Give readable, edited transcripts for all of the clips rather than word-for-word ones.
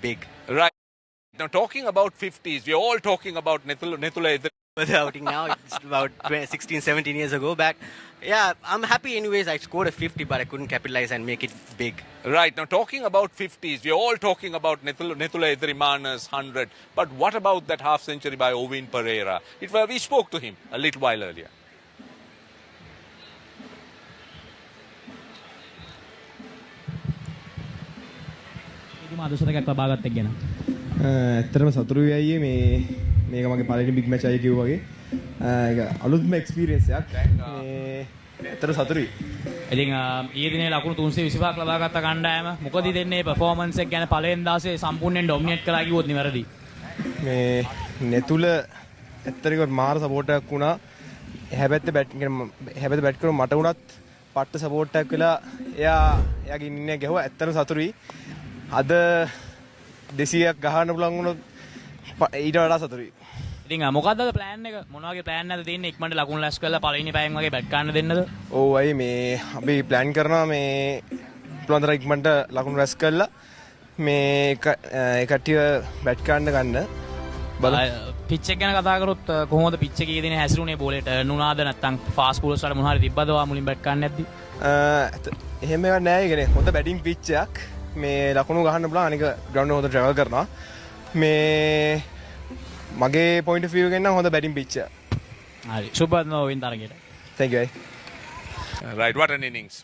big. Right. Now, talking about 50s, we're all talking about Nethula But the outing now, it's about 16, 17 years ago back. Yeah, I'm happy anyways. I scored a 50, but I couldn't capitalize and make it big. Right. Now, talking about 50s, we're all talking about Nethula Edrimana's 100. But what about that half century by Ovin Pereira? We spoke to him a little while earlier. ඇත්තටම සතුටුයි අයියේ මේක මගේ පළවෙනි big match අයියේ කිව්වා වගේ ඒක අලුත්ම එක්ස්පීරියන්ස් එකක් ඇත්තට සතුටුයි. ඉතින් ඊයේ දිනේ ලකුණු 325ක් ලබා ගත්ත කණ්ඩායම මොකද දෙන්නේ පර්ෆෝමන්ස් එක ගැන පළවෙනි දාසේ සම්පූර්ණයෙන් ඩොමිනේට් කළා කිව්වොත් නිවැරදි. මේ නෙතුල ඇත්තටම මාර සපෝට් එකක් වුණා. හැබැයි බැට් කරන මට උනත් පට්ට සපෝට් එකක් වෙලා එයාගේ ඉන්නේ ගැහුවා. ඇත්තටම සතුටුයි. අද 200ක් ගහන්න පුළුවන් වුණොත් ඊට වඩා සතුටුයි. ඉතින් මොකක්ද අද ප්ලෑන් එක? මොන වගේ ප්ලෑන් එකද තියෙන්නේ? ඉක්මනට ලකුණු ලැස් කරලා පළවෙනි පෑයෙන් වගේ බැට් ගන්න දෙන්නද? ඔව් අය මේ අපි ප්ලෑන් කරනවා මේ පුළුවන් තරම් ඉක්මනට ලකුණු රැස් කරලා මේ කට්ටිය බැට් ගන්න පිච් එක ගැන කතා කරොත් කොහොමද පිච් එකේ දිනේ හැසිරුනේ බෝලේ ටර්න් වුණාද නැත්නම් ෆාස්ට් බෝලර්ස් වල මොනවා හරි තිබ්බද මුලින් බැට් ගන්න නැද්දි? එහෙම එකක් නෑ. ඒ කියන්නේ හොඳ බැටිං පිච් එකක්. මේ ලකුණු ගහන්න පුළුවන්. අනික ග්‍රවුන්ඩ් එක හොඳ ට්‍රැවල් කරනවා. මේ මගේ පොයින්ට් ඔෆ් view එකෙන් නම් හොඳ බැටිං පිච් එකක්. හරි. සුබත් නෝවින් තරගයට. Thank you. Right, what an innings,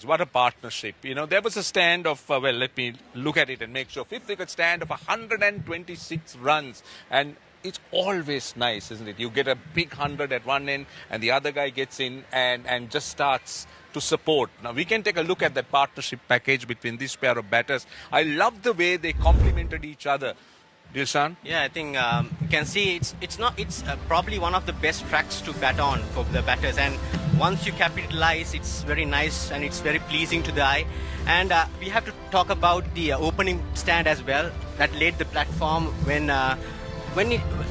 what a partnership. You know, there was a stand of, let me look at it and make sure, fifth wicket stand of 126 runs. And it's always nice, isn't it? You get a big 100 at one end and the other guy gets in and just starts to support. Now, we can take a look at that partnership package between this pair of batters. I love the way they complemented each other. Dilshan? Yeah, I think you can see it's probably one of the best tracks to bat on for the batters, and once you capitalize, it's very nice and it's very pleasing to the eye. And we have to talk about the opening stand as well. That laid the platform when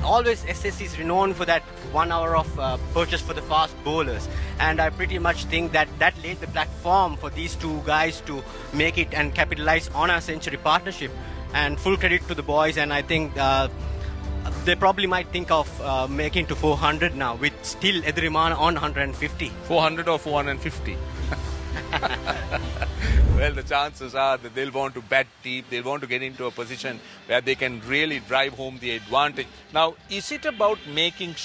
always SS is renowned for that 1 hour of purchase for the fast bowlers, and I pretty much think that laid the platform for these two guys to make it and capitalize on a century partnership. And full credit to the boys, and I think they probably might think of making to 400 now with still Edrimana on 150. 400 or 450? Well, the chances are that they'll want to bat deep, they'll want to get into a position where they can really drive home the advantage. Now, is it about making